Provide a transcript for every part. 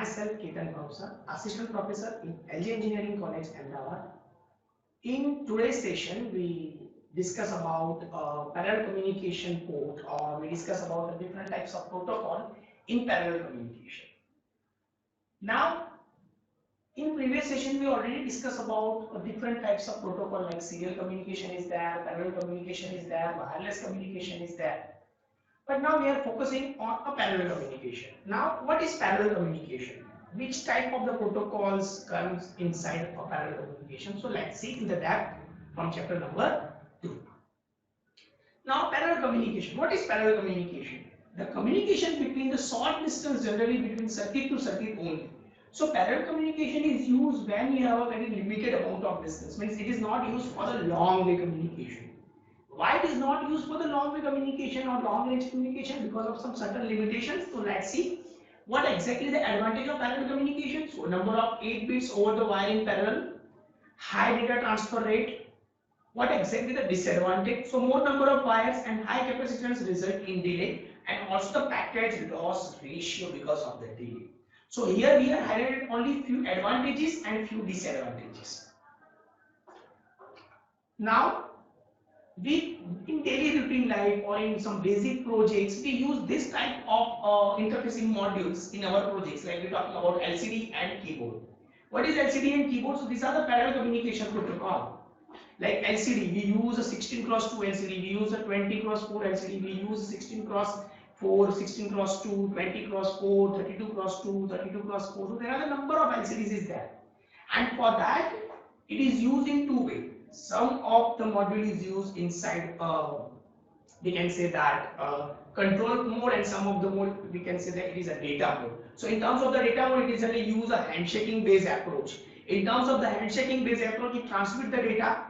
myself Ketan Bhavsar, Assistant Professor in LG Engineering College, Ahmedabad. In today's session, we discuss about parallel communication port, or we discuss about the different types of protocol in parallel communication. Now, in previous session, we already discussed about different types of protocol like serial communication is there, parallel communication is there, wireless communication is there. But now we are focusing on a parallel communication. Now, what is parallel communication? Which type of the protocols comes inside a parallel communication? So let's see in the depth from chapter number 2. Now, parallel communication. What is parallel communication? The communication between the short distance, generally between circuit to circuit only. So parallel communication is used when you have a very limited amount of distance. Means it is not used for the long way communication. Why it is not used for the long way communication or long range communication? Because of some certain limitations. So let's see what exactly the advantage of parallel communication. So number of 8 bits over the wire in parallel, high data transfer rate. What exactly the disadvantage? So more number of wires and high capacitance result in delay, and also the package loss ratio because of the delay. So here we have highlighted only few advantages and few disadvantages. Now, we in daily routine life or in some basic projects, we use this type of interfacing modules in our projects, like we're talking about LCD and keyboard. What is LCD and keyboard? So these are the parallel communication protocol. Like LCD, we use a 16 cross 2 LCD, we use a 20 cross 4 LCD, we use 16 cross 4, 16 cross 2, 20 cross 4, 32 cross 2, 32 cross 4. So there are the number of LCDs is there. And for that, it is used in two ways. Some of the module is used inside, we can say that control mode, and some of the mode we can say that it is a data mode. So in terms of the data mode, it is only use a handshaking based approach. In terms of the handshaking based approach, it transmit the data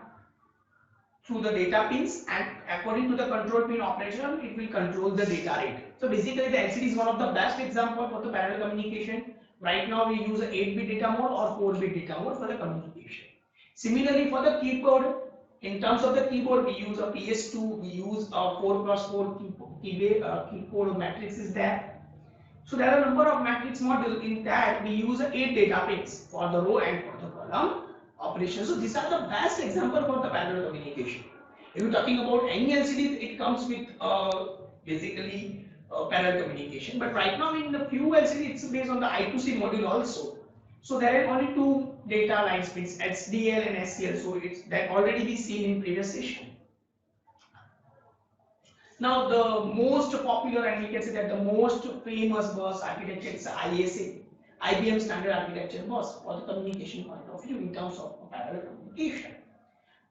through the data pins, and according to the control pin operation, it will control the data rate. So basically the LCD is one of the best example for the parallel communication. Right now we use a 8-bit data mode or 4-bit data mode for the communication. Similarly for the keyboard, in terms of the keyboard, we use a PS2, we use a 4x4 keyboard matrix is there. So there are a number of matrix modules. In that we use 8 data pins for the row and for the column operation. So these are the best example for the parallel communication. If you're talking about any LCD, it comes with basically parallel communication. But right now in the few LCD, it's based on the I2C module also. So there are only 2 data line pins, SDL and SCL. So it's that already be seen in previous session. Now the most popular, and we can say that the most famous bus architecture is ISA, IBM Standard Architecture bus for the communication point of view in terms of parallel communication.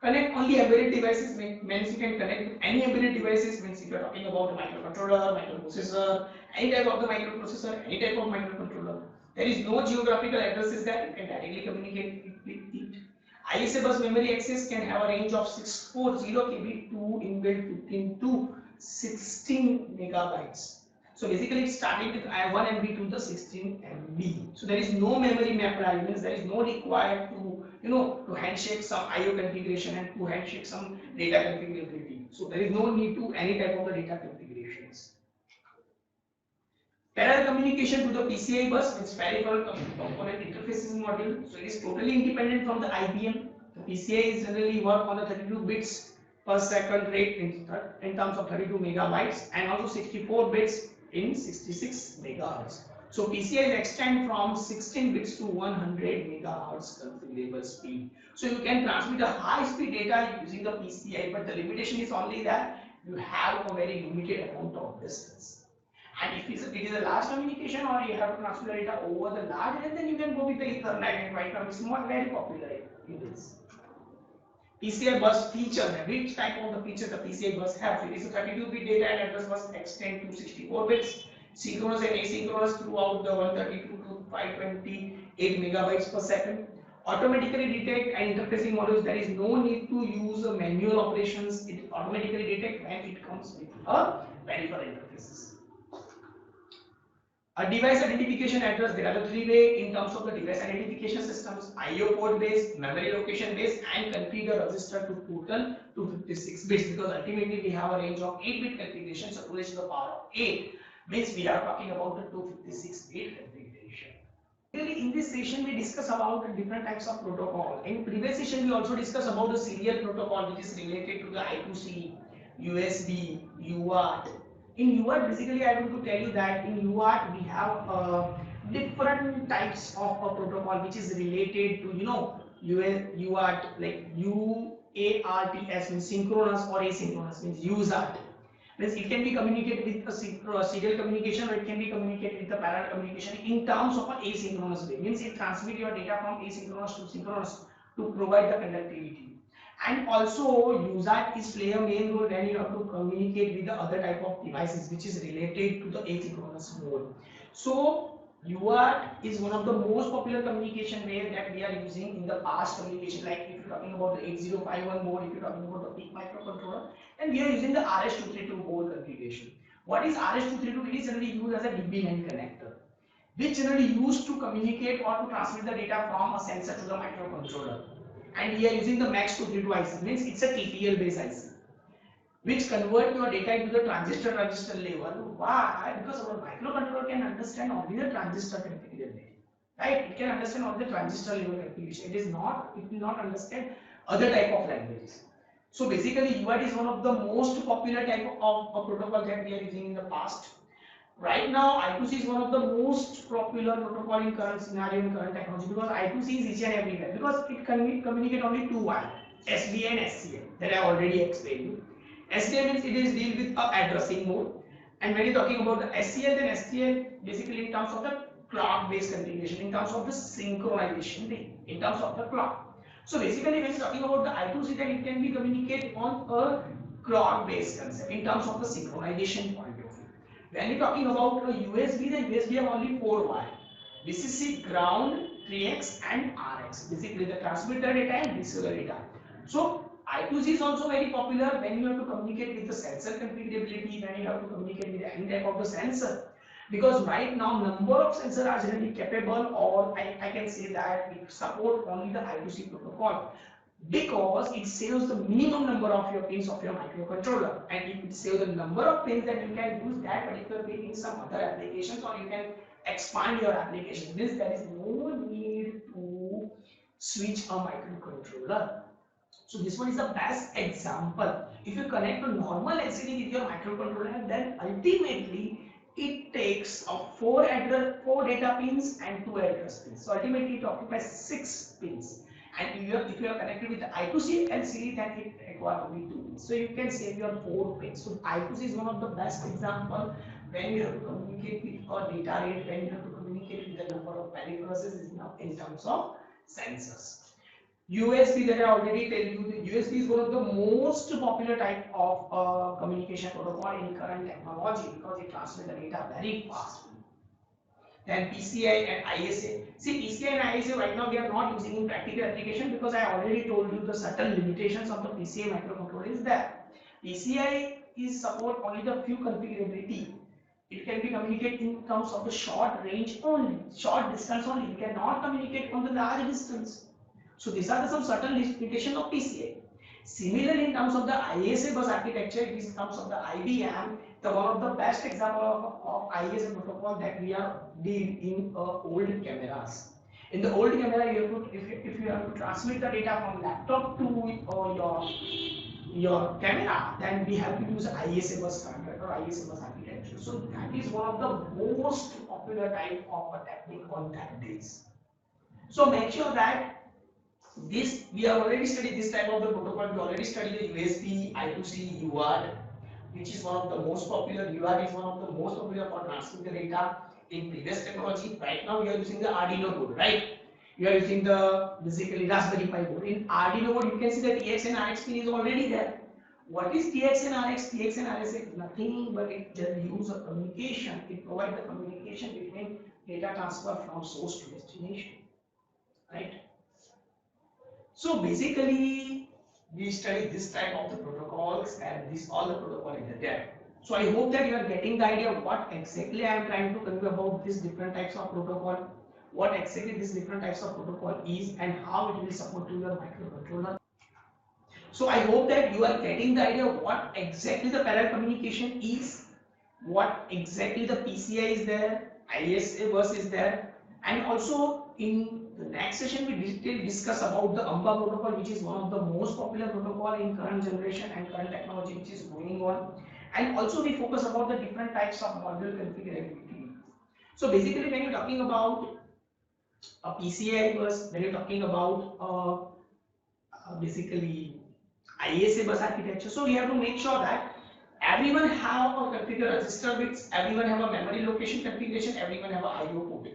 Connect only embedded devices means you can connect with any embedded devices. Means if you are talking about a microcontroller, microprocessor, any type of the microprocessor, any type of microcontroller, there is no geographical addresses that you can directly communicate with it. ISA bus memory access can have a range of 640 KB to inbuilt 15 to 16 megabytes. So basically it's starting with 1 MB to the 16 MB. So there is no memory map means there is no required to to handshake some IO configuration and to handshake some data configurability. So there is no need to any type of the data configurations. Parallel communication to the PCI bus, means peripheral component interfaces module. So it is totally independent from the IBM. The PCI is generally work on the 32 bits per second rate in terms of 32 megabytes, and also 64 bits in 66 megahertz. So PCI is extend from 16 bits to 100 megahertz configurable speed. So you can transmit a high speed data using the PCI, but the limitation is only that you have a very limited amount of distance. And if it is a large communication, or you have to transfer data over the large, and then you can go with the Ethernet, and right now it's not very popular in this. PCI bus feature, which type of the feature the PCI bus have? It is a 32-bit data and address bus extend to 64 bits, synchronous and asynchronous throughout the 132 to 528 megabytes per second. Automatically detect and interfacing modules. There is no need to use manual operations. It automatically detect when it comes with a peripheral interfaces. A device identification address, there are the 3 ways in terms of the device identification systems: IO port based, memory location based, and configure register to total 256 bits, because ultimately we have a range of 8-bit configuration. So 2 raised to the power of 8 means we are talking about the 256-bit configuration. Really, in this session, we discuss about different types of protocol. In previous session, we also discussed about the serial protocol, which is related to the I2C, USB, UART. In UART, basically, I want to tell you that in UART we have different types of a protocol which is related to UART, like UART means synchronous or asynchronous, means UART. Means it can be communicated with a serial communication, or it can be communicated with a parallel communication in terms of an asynchronous way. Means it transmit your data from asynchronous to synchronous to provide the conductivity. And also UART is play a main role when you have to communicate with the other type of devices which is related to the asynchronous mode. So UART is one of the most popular communication way that we are using in the past communication. Like if you're talking about the 8051 mode, if you're talking about the PIC microcontroller, then we are using the RS-232 board configuration. What is RS-232? It is generally used as a DB9 connector, which generally used to communicate or to transmit the data from a sensor to the microcontroller. And we are using the MAX232 IC, means it's a TTL based IC, which convert your data into the transistor level. Why? Because our microcontroller can understand only the transistor configuration, right? It can understand only the transistor level configuration. It will not understand other type of languages. So basically, UART is one of the most popular type of protocol that we are using in the past. Right now, I2C is one of the most popular protocol in current scenario, in current technology, because I2C is each and everywhere, because it can communicate only two wire, SDA and SCA, that I already explained you. SDA means it is deal with a addressing mode, and when you're talking about the SCL, then SCL basically in terms of the clock based configuration, in terms of the synchronization thing, in terms of the clock. So basically when you're talking about the I2C, then it can be communicated on a clock based concept in terms of the synchronization point of view. When you're talking about a USB, then USB have only 4 wire. VCC, ground, 3X and RX. Basically the transmitter data and receiver data. So I2C is also very popular when you have to communicate with the sensor configurability, when you have to communicate with any type of the sensor. Because right now number of sensors are generally capable, or I can say that it support only the I2C protocol, because it saves the minimum number of your pins of your microcontroller, and if it saves the number of pins, then you can use that particular pin in some other applications, or you can expand your application. Means there is no need to switch a microcontroller. So this one is the best example. If you connect a normal LCD with your microcontroller, then ultimately it takes four data pins and 2 address pins. So ultimately it occupies 6 pins. And if you are connected with the I2C LCD, then it requires only 2 pins. So you can save your 4 pins. So I2C is one of the best example when you have to communicate with a data rate, when you have to communicate with the number of peripherals in terms of sensors. USB, that I already tell you, the USB is one of the most popular type of communication protocol in current technology, because it transmits the data very fast. Then PCI and ISA. See, PCI and ISA right now we are not using in practical application, because I already told you the certain limitations of the PCI microcontroller is there. PCI is support only the few configurability. It can be communicated in terms of the short range only, short distance only. It cannot communicate on the large distance. So these are some certain limitations of PCI. Similarly, in terms of the ISA bus architecture, it is in terms of the IBM, the one of the best example of ISA protocol that we are dealing in old cameras. In the old camera, you have to, if you have to transmit the data from laptop to your camera, then we have to use ISA bus standard or ISA bus architecture. So that is one of the most popular type of a technique on that days. So make sure that this we have already studied this type of the protocol. We already studied the USB, I2C, UART, which is one of the most popular. UART is one of the most popular for transmitting the data in previous technology. Right now we are using the Arduino board, right? We are using the basically Raspberry Pi board. In Arduino board, you can see that TX and RX pin is already there. What is TX and RX? TX and RX is nothing but it just use a communication. It provides the communication between data transfer from source to destination, right? So basically, we study this type of the protocols, and this all the protocol in there. So I hope that you are getting the idea of what exactly I am trying to convey about these different types of protocol, what exactly these different types of protocol is, and how it will support to your microcontroller. So I hope that you are getting the idea of what exactly the parallel communication is, what exactly the PCI is there, ISA bus is there, And also in the next session, we will discuss about the AMBA protocol, which is one of the most popular protocol in current generation and current technology which is going on. And also we focus about the different types of module configurability. So basically when you're talking about a PCI bus, when you're talking about basically ISA bus architecture, so we have to make sure that everyone have a configured register bits, everyone have a memory location configuration, everyone have a IO port.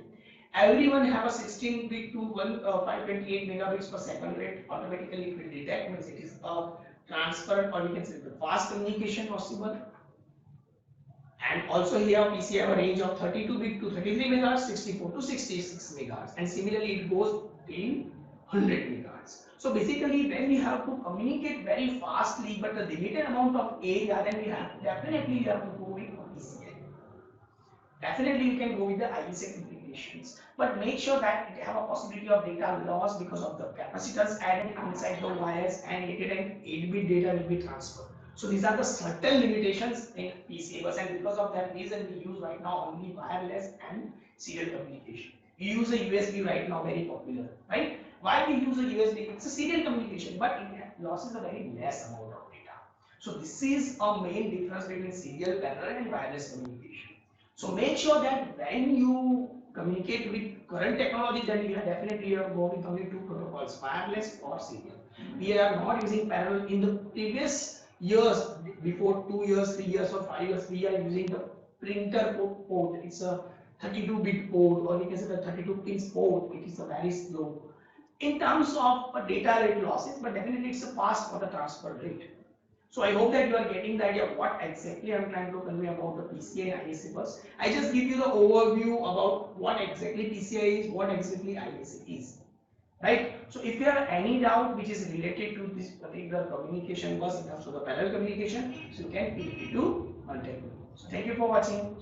Everyone have a 16-bit to 528 megabits per second rate. Automatically it will detect, means it is a transparent, or we can say the fast communication possible. And also here PCI have a range of 32-bit to 33 megahertz, 64 to 66 megahertz, and similarly it goes in 100 megahertz. So basically, when we have to communicate very fastly, but the limited amount of area, then we have definitely go with PCI. Definitely you can go with the ISA configurations, but make sure that it have a possibility of data loss because of the capacitors added inside the wires, and 8-bit data will be transferred. So these are the certain limitations in PCI bus, and because of that reason we use right now only wireless and serial communication. We use a USB right now, very popular, right? Why we use a USB? It's a serial communication, but it losses a very less amount of data. So this is a main difference between serial, parallel and wireless communication. So make sure that when you communicate with current technology, then we are definitely go with only two protocols, wireless or serial. We are not using parallel. In the previous years, before 2 years, 3 years, or 5 years, we are using the printer port. It's a 32-bit port, or we can say the 32 pins port. It is a very slow in terms of data rate losses, but definitely it's a fast for the transfer rate. So I hope that you are getting the idea of what exactly I am trying to convey about the PCI and ISA bus. I just give you the overview about what exactly PCI is, what exactly ISA is. Right? So if you have any doubt which is related to this particular communication bus in terms of the parallel communication, so you can feel free to contact me. So thank you for watching.